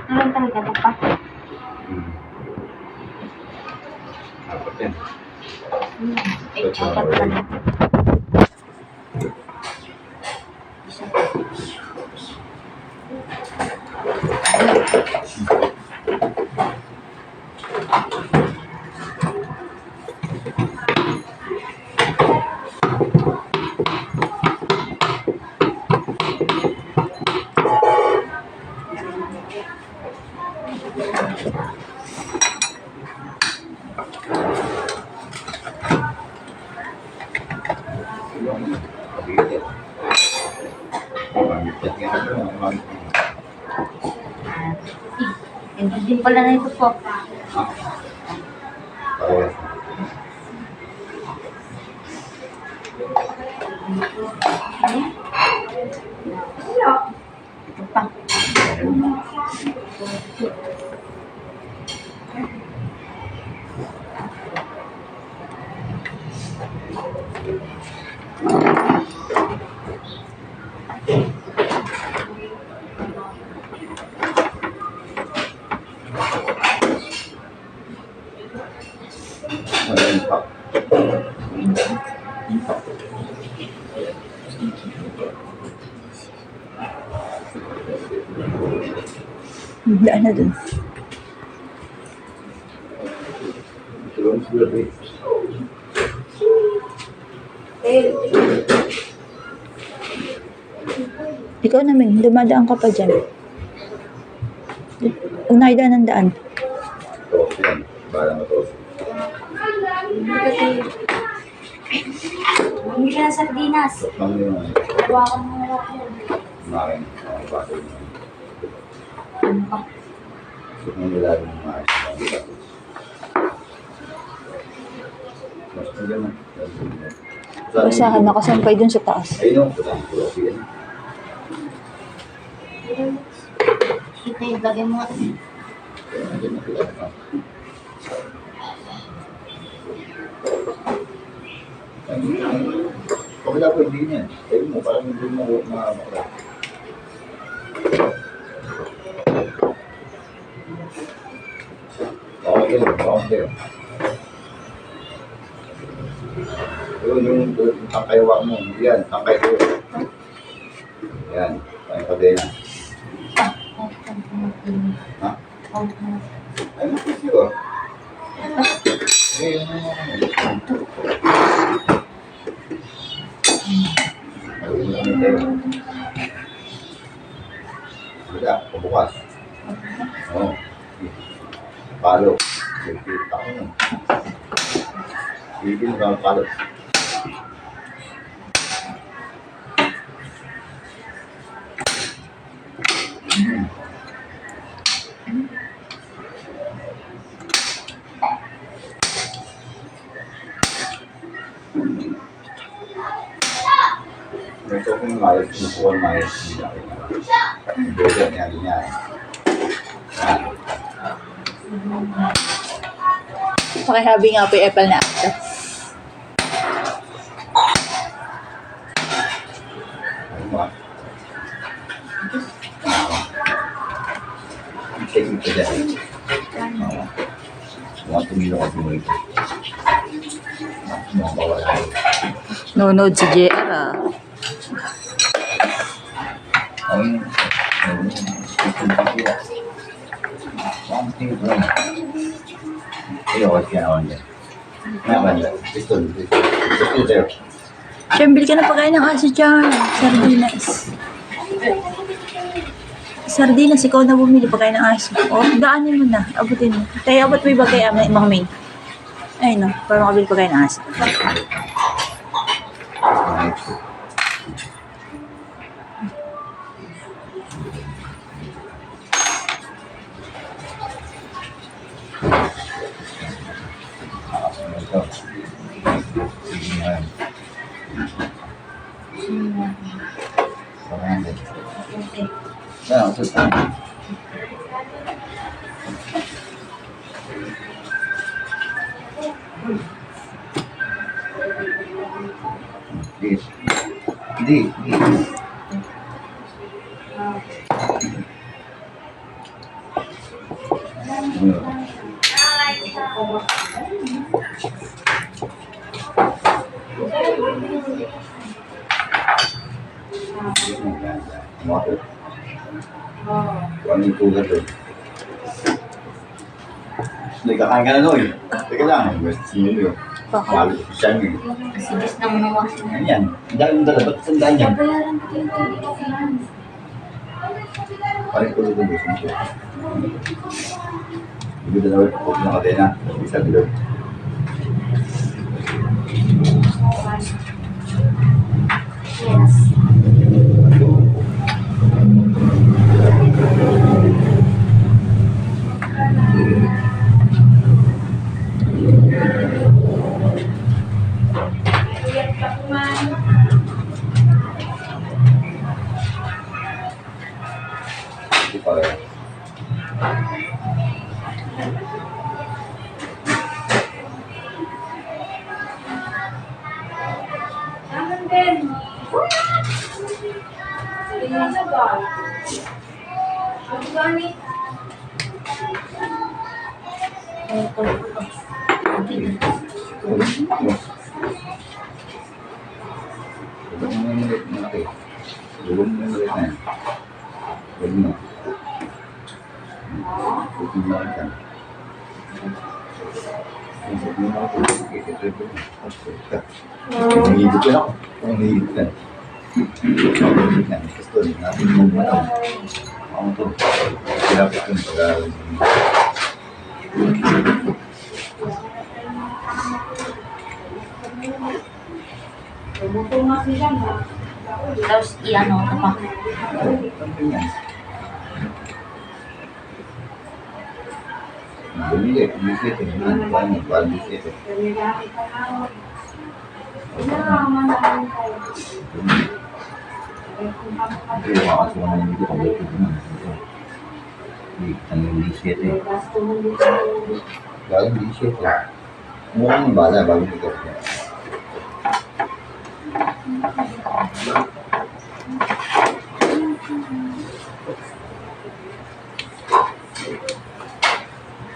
Tatlo lang talaga ito pa. Apat yan. Ay, apat lang. Isa. Hindi din pala na ito po. Ito pa. Daan na dun. Ikaw naman, dumadaan ka pa dyan. Huwag nakidaan ng daan. Hindi ka na sardinas. Hawakan mo na ako. Ano pa? Basahan, nakasampay dun sa taas. Ito yung lagay mo. Wala po hindi niya. Kaya mo, parang hindi mo makakakala. Okay lang, okay lang. Yung tangkaywa mo, yan, tangkay ko. Yan, tangkay kadena. Ha? Ay, makisi ko. Eh, wala, pabukas. Oo. Palo. Kita ko nun. Hindi mo kang palo. Ito kung mayos, kinukuha mayos. Hindi niya, niya. Pakihabi nga po yung apple na ata. Ano ba? Take it to that. Mga tumilo ka tumilo. Mga bawala. Nunod si JR ah. Siyempre ka na pagkain ng aso dyan. Sardinas. Sardinas, ikaw na bumili pagkain ng aso. O, daanin mo na. Abutin mo. Tayo, abot mo yung bagay mga main. Ay no, para makabili pagkain ng aso. Hindi. Motor. Ano yung tulad doon? Nagkakain ka na doon. Teka lang, sino yun? Bago ko siya yun. Sigis na mga wasin. Ano yan? Ang dami mong dala. Ba't sandaan yan? Bayaran ko yung tubig ko yan. Parang ko doon gusto mo siya. Hindi ko dalawa po ng kadena. Isa bilog. Yes. Hindi pareho. Huwag mo yung maliit na laki. Huwag mo yung maliit na yan. Huwag mo. Huwag mo lang yan. Huwag mo lang ako. Nangihigit yan ako. Nangihigit yan. Nangihigit yan. Gusto rin natin mong manang. Ako ito. Kilapit yung pag-aaral. Tapos i-ano ito pa. Something yan. Bumili, bumisit eh. Ano ba yun? Parang bumisit eh. Hindi, makakasuha naman yung video kung bakit naman. Hindi, ang bumisit eh. Galing bumisit eh. Mukhang yung bala bago ito.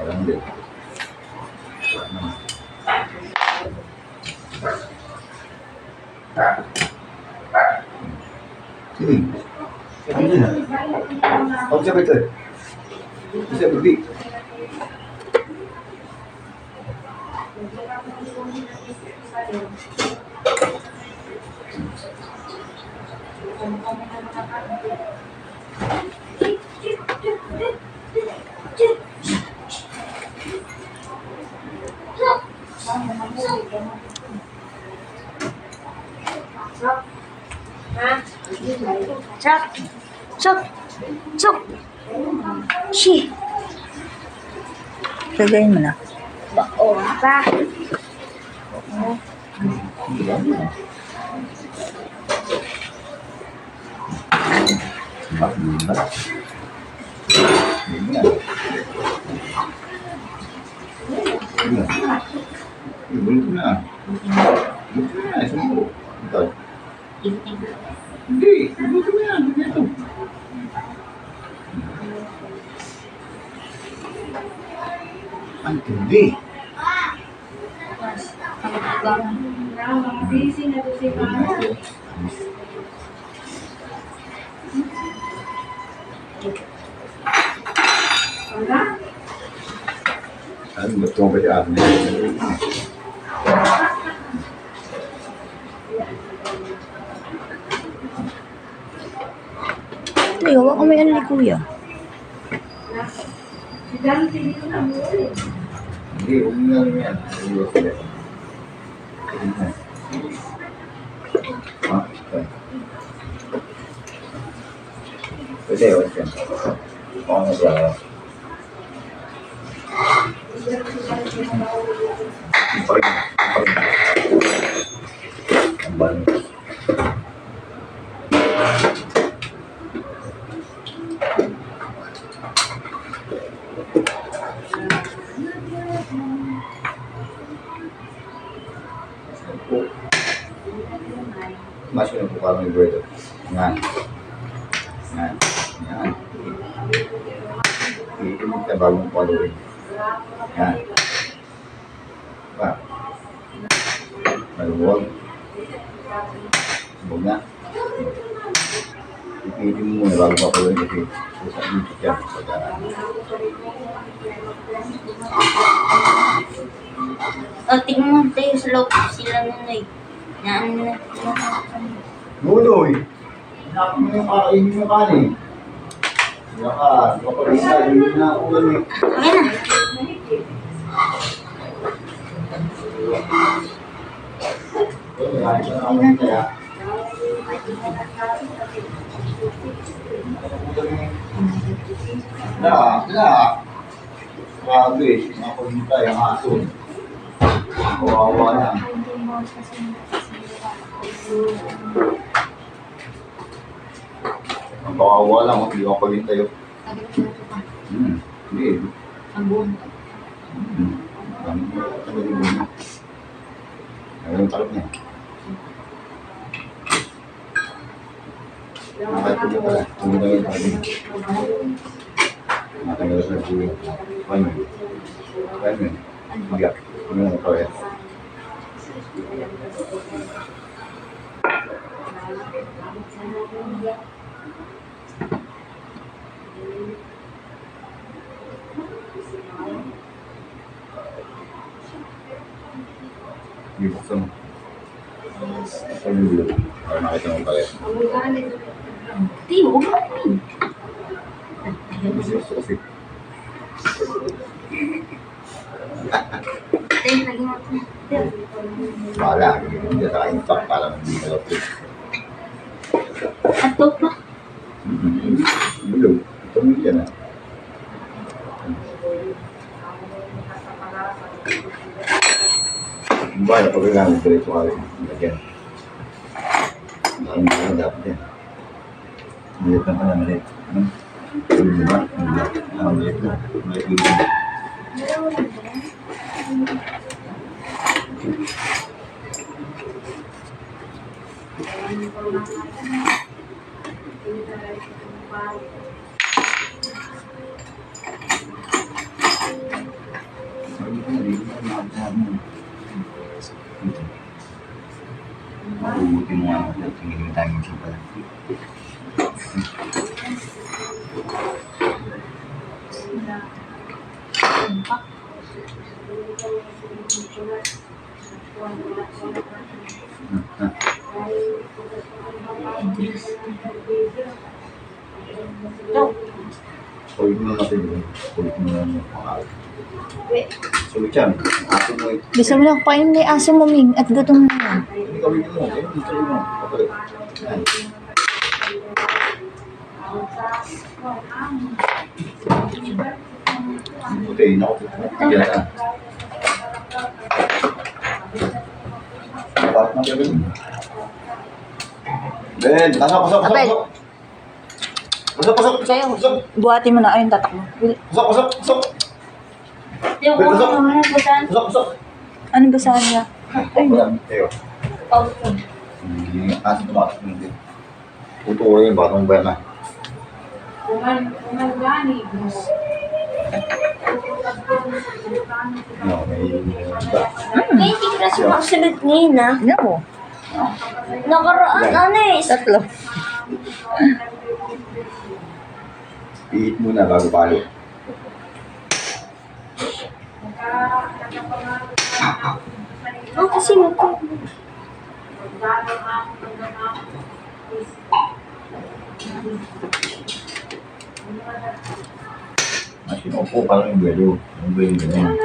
Parang hindi. Sige. Ano yun ah? Huwag siya betul. Bisa berdik. Chok! Chok! Chok! Shi! Lagayin mo na. Oo pa. Hindi. Ano ba ito ang pwede Ay, huwag ka may ano ni Kuya. Hindi, huwag mo lang yan. Pwede, huwag yan. Oo nga ba? Ang balik. Mas yun po kami bread. Yan. Yan. Yan. Ito mo ka bagong following. Yan. Pa. Maluwag. Huwag na. Ipitin mo muna bago pa pala kasi sa YouTube yan. O, tingnan mo tayo sa loob sila nunoy. Na ano na. Nunoy! Hanapin mo yung kakainin mo kanin. Kapag-isa, hindi na ulan eh. Ayan na. Grabe, nakapagmita yung aso. Kawawa na. Ang kawawa lang, hindi ako paghintay. Hindi. Ang buong. Ayun yung talap niya. Nakatulog ka pala. Tulog na yun. Matanggal sa buhay. Paano yun? Paano yun? Magyak. Ano yung kawin? Ibuksan mo. Ano yung bilog? Para makita mo pala. Di, huwag mo rin. Gusto kasi. Tayo, lagi mo ito. Wala. Hindi sa impact para hindi ka lang. At to pa. Bilog. Ito mo yan ah. Bahay, pag kailangan diretso ka rin. Lagyan. Ang dapat yan. Maliit lang pala, maliit. Hindi ba? Maliit lang. Maliit lang. Mabubuti mo nga ako. Tingin mo tayong siya pala. Sulit mo natin yun. Sulit mo naman yung pangalan. Sulit yan. Asin mo yun. Gusto mo lang kain na aso mo, Ming, at gutom na yan. Hindi gawin mo. Hindi gawin mo. Okay. Yan. Okay, naku. Yan na. Bakit na gawin? Ben, pasok. Abel. Pasok. Buhatin mo na. Ayun, tatak mo. Pasok. Yung Wait, kung pasok. ano na basahan. Pasok. Anong basahan niya? Ayun. Tayo. Okay. Hindi nga kasi tumakas mo din. Tutuloy yung batang ba na. No, may iba. May hindi ko na sumasunod ngayon ah. No. Nakaraan ano eh. Tatlo. Iit muna bago palo. Oh, kasi mo po. Mas sinupo parang yung buwelo. Yung buwelo ganyan.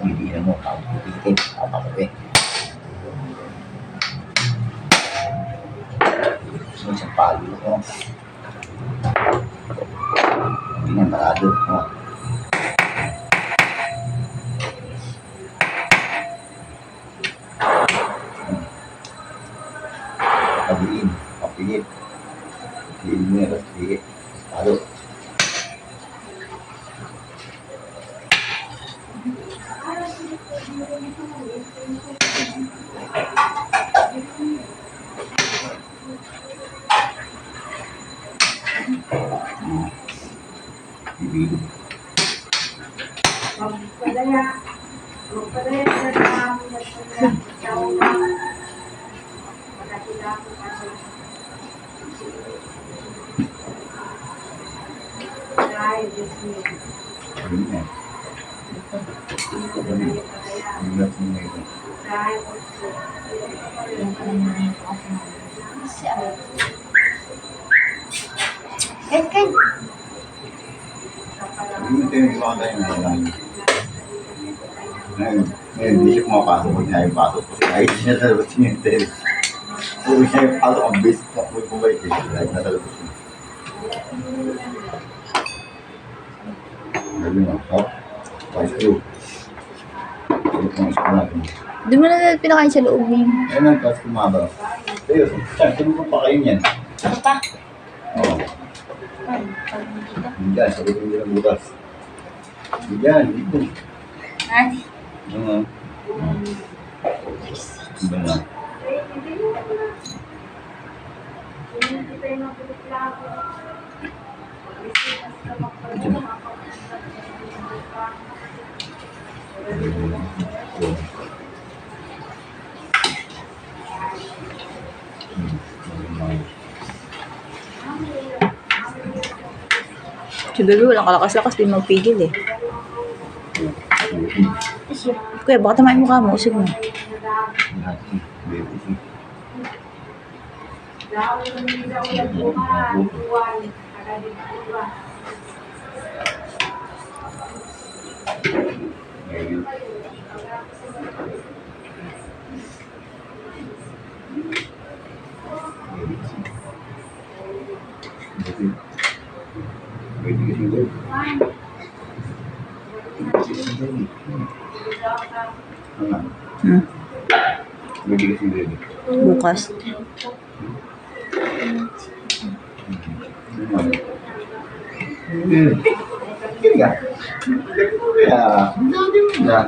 Hindi na mo. Tikitin. Kapapapin. Gusto mo isang palo. parado. Oh. Pabiin, papigit. Pabiin mo yan, tapos pigit. Parado. Bibili. Ayun yan. Bigat mo na ito. Hindi tayo nagpaka tayo na lang. Ngayon, hindi siya pumapasok. Huwag niya yung pasok. Kasi kahit siya sa labas niya yung tel. Huwag siya yung pasok. Ang basic na huwag bumalik. Kahit nasa labas niya. Gabi na. Oh, vice crew. Sulit ng isko natin. Doon mo na pinakain sa loob niya. Ayun ang tapos kumaba. Tayo, saan mo pa kayo niyan? Ano pa? Oo. Dito. Hindi, sabi ko nila bukas. Diyan, dito. Ay, Oo. Iba na. Si Bebe walang kalakas-lakas, di magpigil eh. Kuya, baka tamain mukha mo, usig mo. Pwede kasi yun. Hmm. Pwede kasi yun. Bukas. Kaya nga. Kaya, na.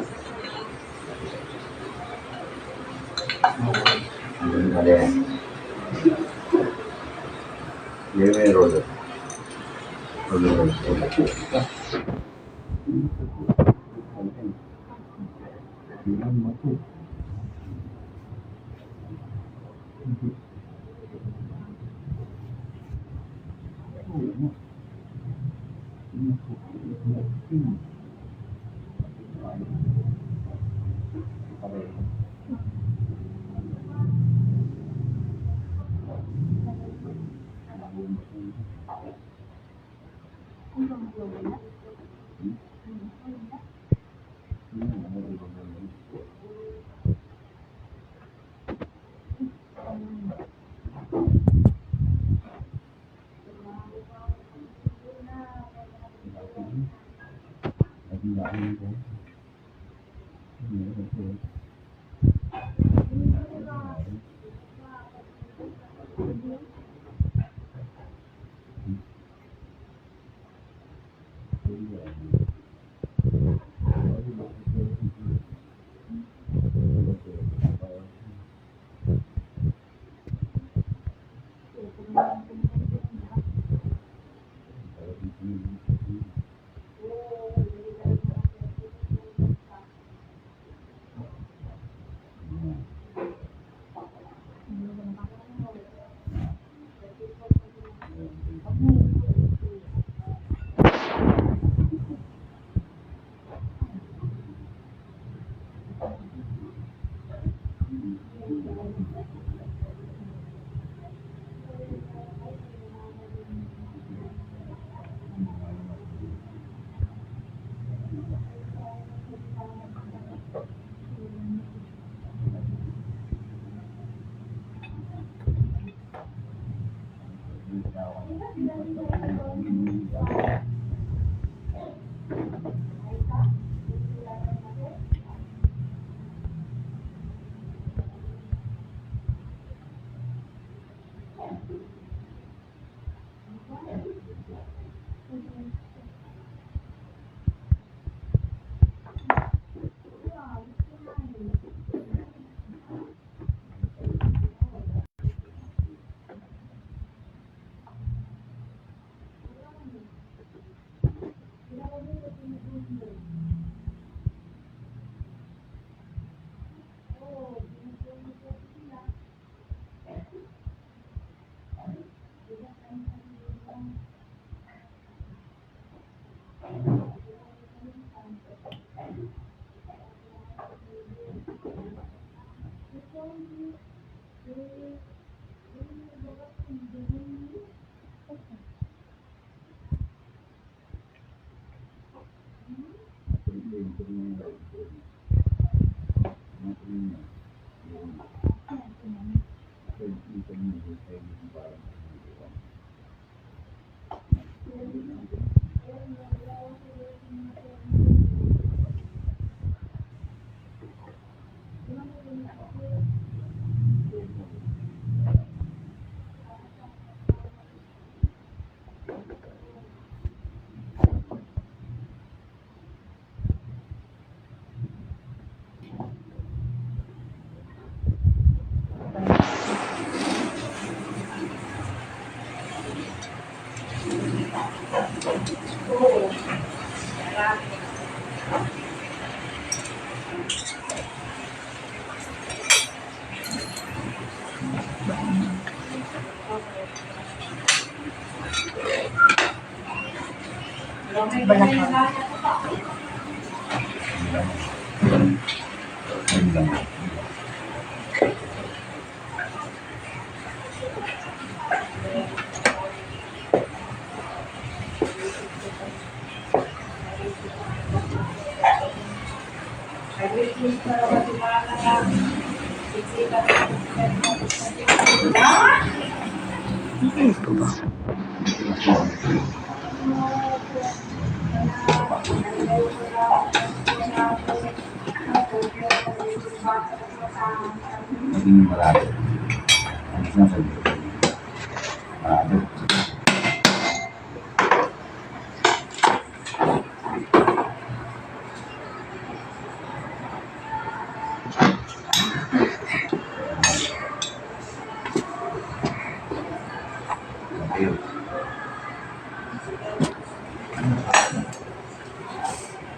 Ada. Dia main roller. Roller. Balakang. Ayun lang. Ano po ba? Maging malapit. Ang sinasabi ko. Malapit. Ayun.